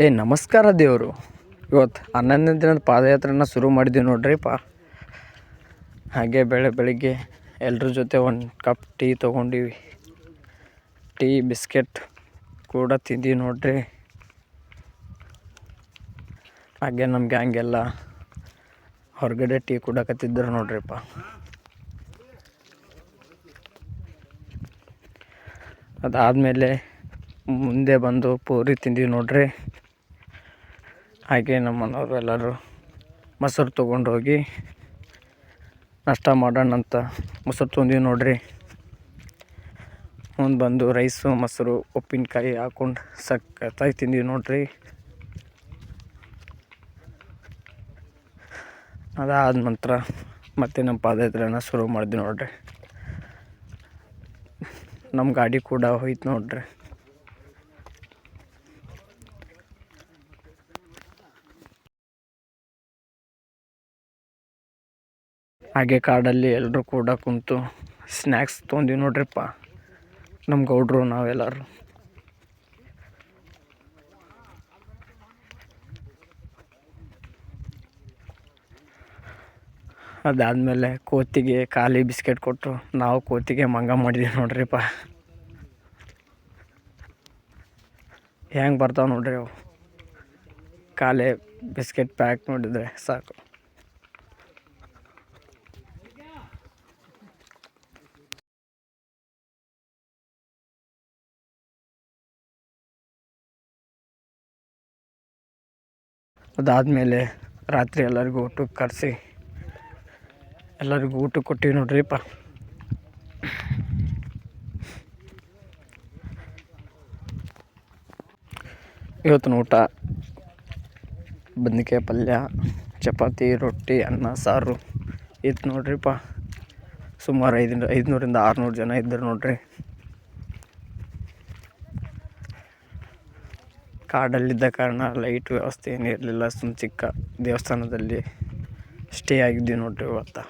ನಮಸ್ಕಾರ ದೇವರು. ಇವತ್ತು 11ನೇ ದಿನದ ಪಾದಯಾತ್ರೆನ ಶುರು ಮಾಡಿದ್ದೀವಿ ನೋಡ್ರಿಪ್ಪ. ಹಾಗೆ ಬೆಳಿಗ್ಗೆ ಎಲ್ಲರ ಜೊತೆ ಒಂದು ಕಪ್ ಟೀ ತೊಗೊಂಡಿವಿ. ಟೀ ಬಿಸ್ಕೆಟ್ ಕೂಡ ತಿಂದೀವಿ ನೋಡ್ರಿ. ಹಾಗೆ ನಮ್ಮ ಗ್ಯಾಂಗೆಲ್ಲ ಹೊರಗಡೆ ಟೀ ಕುಡಕತ್ತಿದ್ರು ನೋಡ್ರಿಪ್ಪ. ಅದಾದಮೇಲೆ ಮುಂದೆ ಬಂದು ಪೂರಿ ತಿಂದೀವಿ ನೋಡ್ರಿ. ಹಾಗೆ ನಮ್ಮ ಮನೆಯವರು ಎಲ್ಲರೂ ಮೊಸರು ತೊಗೊಂಡು ಹೋಗಿ ನಾಷ್ಟ ಮಾಡೋಣ ಅಂತ ಮೊಸರು ತೊಗೊಂಡಿವಿ ನೋಡ್ರಿ. ಮುಂದೆ ಬಂದು ರೈಸು ಮೊಸರು ಉಪ್ಪಿನಕಾಯಿ ಹಾಕ್ಕೊಂಡು ಸಕ್ಕತ್ತಾಗಿ ತಿಂದೀವಿ ನೋಡ್ರಿ. ಅದಾದ ನಂತರ ಮತ್ತೆ ನಮ್ಮ ಪಾದಯಾತ್ರೆನ ಶುರು ಮಾಡಿದ್ವಿ ನೋಡ್ರಿ. ನಮ್ಮ ಗಾಡಿ ಕೂಡ ಹೋಯ್ತು ನೋಡ್ರಿ. ಹಾಗೆ ಕಾಡಲ್ಲಿ ಎಲ್ಲರೂ ಕೂಡ ಕುಂತು ಸ್ನ್ಯಾಕ್ಸ್ ತೊಗೊಂಡಿವಿ ನೋಡ್ರಿಪ್ಪ. ನಮ್ಮ ಗೌಡ್ರು ನಾವೆಲ್ಲರೂ. ಅದಾದಮೇಲೆ ಕೋತಿಗೆ ಖಾಲಿ ಬಿಸ್ಕೆಟ್ ಕೊಟ್ಟು ನಾವು ಕೋತಿಗೆ ಮಂಗ ಮಾಡಿದ್ವಿ ನೋಡ್ರಿಪ್ಪ. ಹೆಂಗೆ ಬರ್ತಾವೆ ನೋಡ್ರಿ ಅವು. ಖಾಲಿ ಬಿಸ್ಕೆಟ್ ಪ್ಯಾಕ್ ನೋಡಿದರೆ ಸಾಕು. ಅದಾದಮೇಲೆ ರಾತ್ರಿ ಎಲ್ಲರಿಗೂ ಊಟಕ್ಕೆ ಕರೆಸಿ ಎಲ್ಲರಿಗೂ ಊಟ ಕೊಟ್ಟಿವಿ ನೋಡ್ರಿಪ್ಪ. ಇವತ್ತಿನ ಊಟ ಬದ್ನಿಕಾಯಿ ಪಲ್ಯ, ಚಪಾತಿ, ರೊಟ್ಟಿ, ಅನ್ನ, ಸಾರು ಇತ್ತು ನೋಡ್ರಿಪ್ಪ. ಸುಮಾರು 500ರಿಂದ 600 ಜನ ಇದ್ದರು ನೋಡ್ರಿ. ಕಾಡಲ್ಲಿದ್ದ ಕಾರಣ ಲೈಟ್ ವ್ಯವಸ್ಥೆ ಏನು ಇರಲಿಲ್ಲ. ಚಿಕ್ಕ ದೇವಸ್ಥಾನದಲ್ಲಿ ಸ್ಟೇ ಆಗಿದ್ವಿ ನೋಡ್ರಿ ಇವತ್ತು.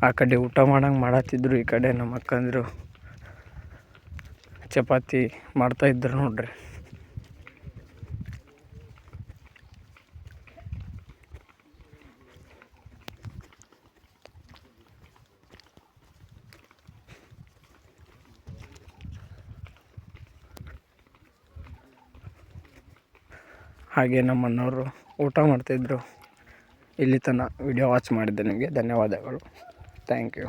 ಆ ಕಡೆ ಊಟ ಮಾಡಂಗೆ ಮಾಡತ್ತಿದ್ರು, ಈ ಕಡೆ ನಮ್ಮ ಅಕ್ಕಂದಿರು ಚಪಾತಿ ಮಾಡ್ತಾಯಿದ್ರು ನೋಡ್ರಿ. ಹಾಗೆ ನಮ್ಮ ಅಣ್ಣವರು ಊಟ ಮಾಡ್ತಾಯಿದ್ರು. ಇಲ್ಲಿ ತನಕ ವಿಡಿಯೋ ವಾಚ್ ಮಾಡಿದ್ದೆ ನಿಮಗೆ ಧನ್ಯವಾದಗಳು. Thank you.